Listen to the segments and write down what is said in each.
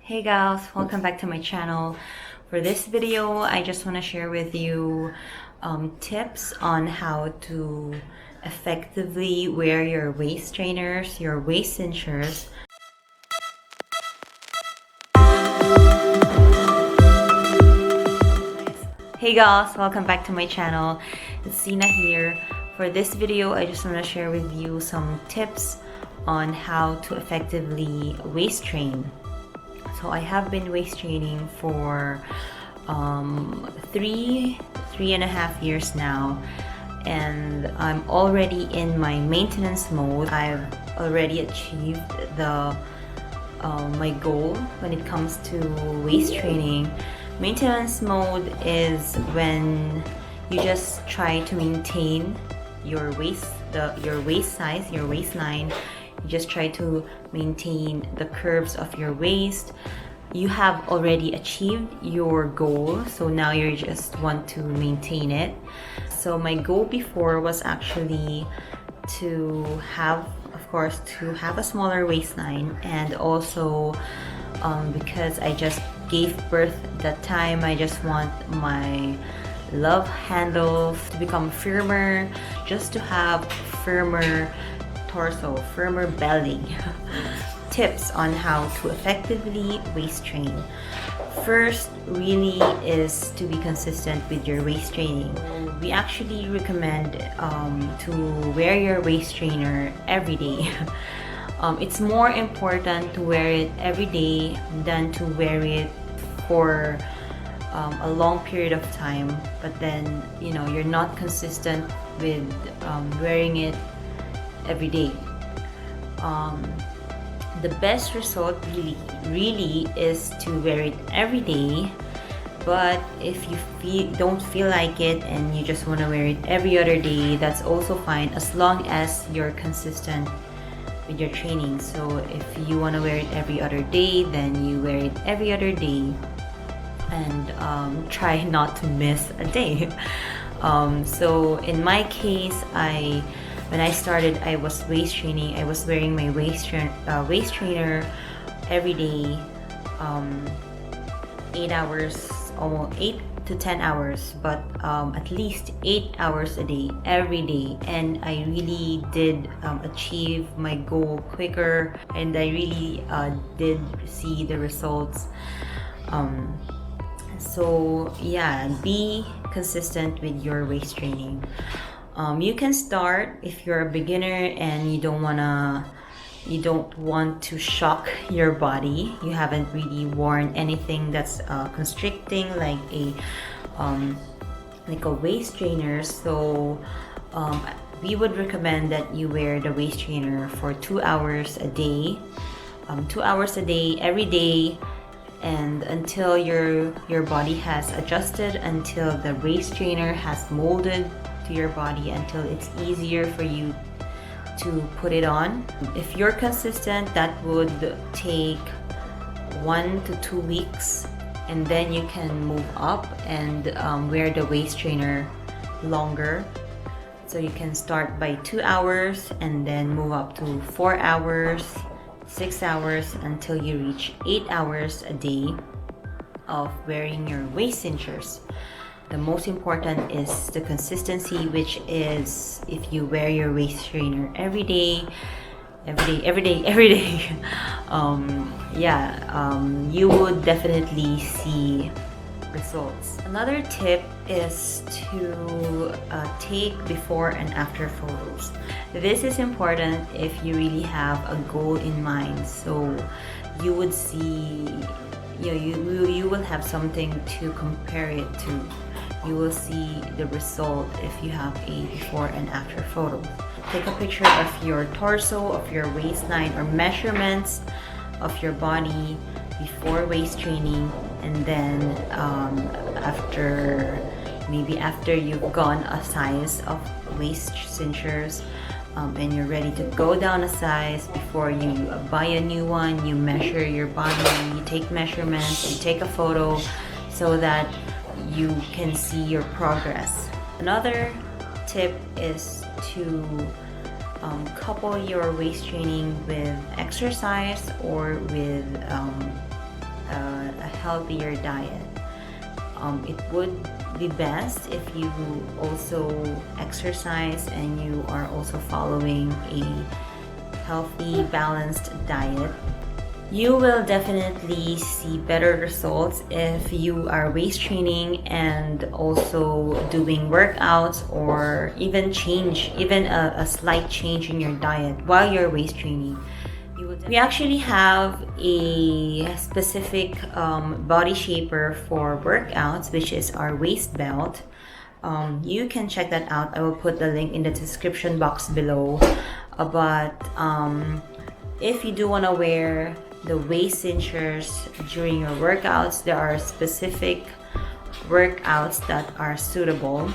Hey guys, welcome back to my channel. For this video, I just want to share with you tips on how to effectively wear your waist trainers, your waist cinchers. Hey guys, welcome back to my channel. It's Ceena here. For this video, I just want to share with you some tips on how to effectively waist train. So I have been waist training for three and a half years now, and I'm already in my maintenance mode. I've already achieved my goal when it comes to waist training. Maintenance mode is when you just try to maintain your waist, your waist size, your waistline. You just try to maintain the curves of your waist. You have already achieved your goal, so now you just want to maintain it. So my goal before was actually to have, of course, to have a smaller waistline, and also because I just gave birth that time, I just want my love handles to become firmer, just to have firmer torso, firmer belly. Tips on how to effectively waist train. First really is to be consistent with your waist training. We actually recommend to wear your waist trainer every day. It's more important to wear it every day than to wear it for a long period of time, but then you're not consistent with wearing it every day. The best result really is to wear it every day. But if you don't feel like it and you just want to wear it every other day, that's also fine, as long as you're consistent with your training. So if you want to wear it every other day, then you wear it every other day, and try not to miss a day. So in my case, when I started, I was waist training. I was wearing my waist trainer every day, 8 hours, almost 8 to 10 hours, but at least 8 hours a day, every day. And I really did achieve my goal quicker, and I really did see the results. So yeah, be consistent with your waist training. You can start if you're a beginner and you don't want to shock your body. You haven't really worn anything that's constricting, like a waist trainer. So we would recommend that you wear the waist trainer for 2 hours a day, 2 hours a day every day, and until your body has adjusted, until the waist trainer has molded to your body, until it's easier for you to put it on. If you're consistent, that would take 1 to 2 weeks, and then you can move up and wear the waist trainer longer. So you can start by 2 hours and then move up to 4 hours, 6 hours, until you reach 8 hours a day of wearing your waist cinchers. The most important is the consistency, which is if you wear your waist trainer every day, you would definitely see results. Another tip is to take before and after photos. This is important if you really have a goal in mind, so you would see, you will have something to compare it to. You will see the result if you have a before and after photo. Take a picture of your torso, of your waistline, or measurements of your body before waist training, and then after you've gone a size of waist cinchers, and you're ready to go down a size, before you buy a new one, you measure your body, you take measurements, you take a photo, so that you can see your progress. Another tip is to couple your waist training with exercise or with healthier diet. It would be best if you also exercise and you are also following a healthy, balanced diet. You will definitely see better results if you are waist training and also doing workouts, or even a slight change in your diet while you're waist training. We actually have a specific body shaper for workouts, which is our waist belt. You can check that out. I will put the link in the description box below. But if you do want to wear the waist cinchers during your workouts, there are specific workouts that are suitable.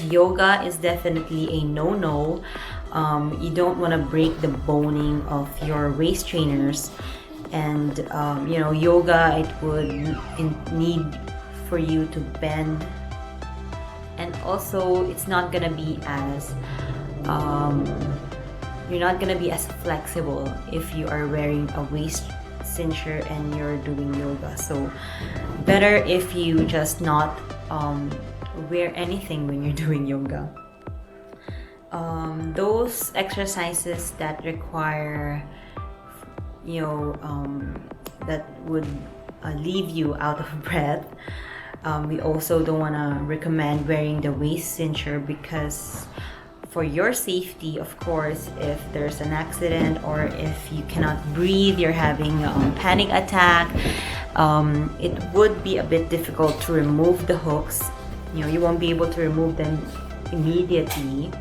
Yoga is definitely a no-no. You don't want to break the boning of your waist trainers, and yoga, it would need for you to bend, and also it's not gonna be as you're not gonna be as flexible if you are wearing a waist cincher and you're doing yoga. So better if you just not wear anything when you're doing yoga. Those exercises that require that would leave you out of breath, we also don't want to recommend wearing the waist cincher, because for your safety, of course, if there's an accident or if you cannot breathe, you're having a panic attack, it would be a bit difficult to remove the hooks. You won't be able to remove them immediately.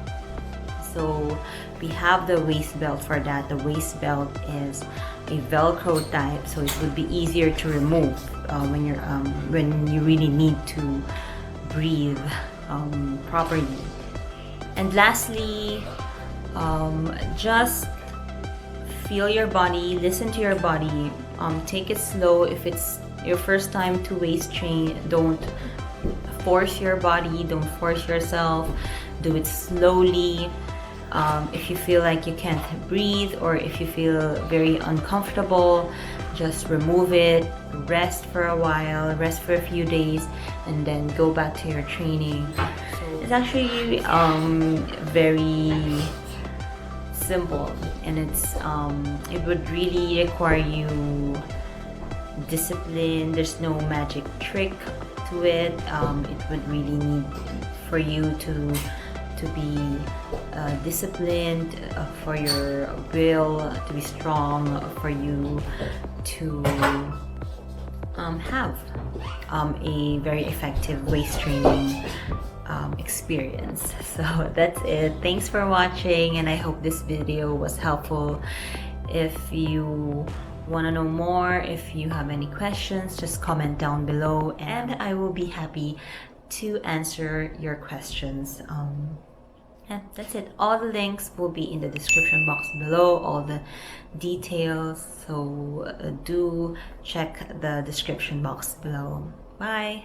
So we have the waist belt for that. The waist belt is a Velcro type, so it would be easier to remove when you really need to breathe properly. And lastly, just feel your body, listen to your body, take it slow. If it's your first time to waist train, don't force your body, don't force yourself, do it slowly. If you feel like you can't breathe, or if you feel very uncomfortable, just remove it, rest for a while, rest for a few days, and then go back to your training. So it's actually very simple, and it would really require you discipline. There's no magic trick to it. It would really need for you to be disciplined, for your will to be strong, for you to have a very effective waist training experience. So that's it. Thanks for watching, and I hope this video was helpful. If you want to know more, if you have any questions, just comment down below and I will be happy to answer your questions. And that's it. All the links will be in the description box below, all the details, so do check the description box below. Bye!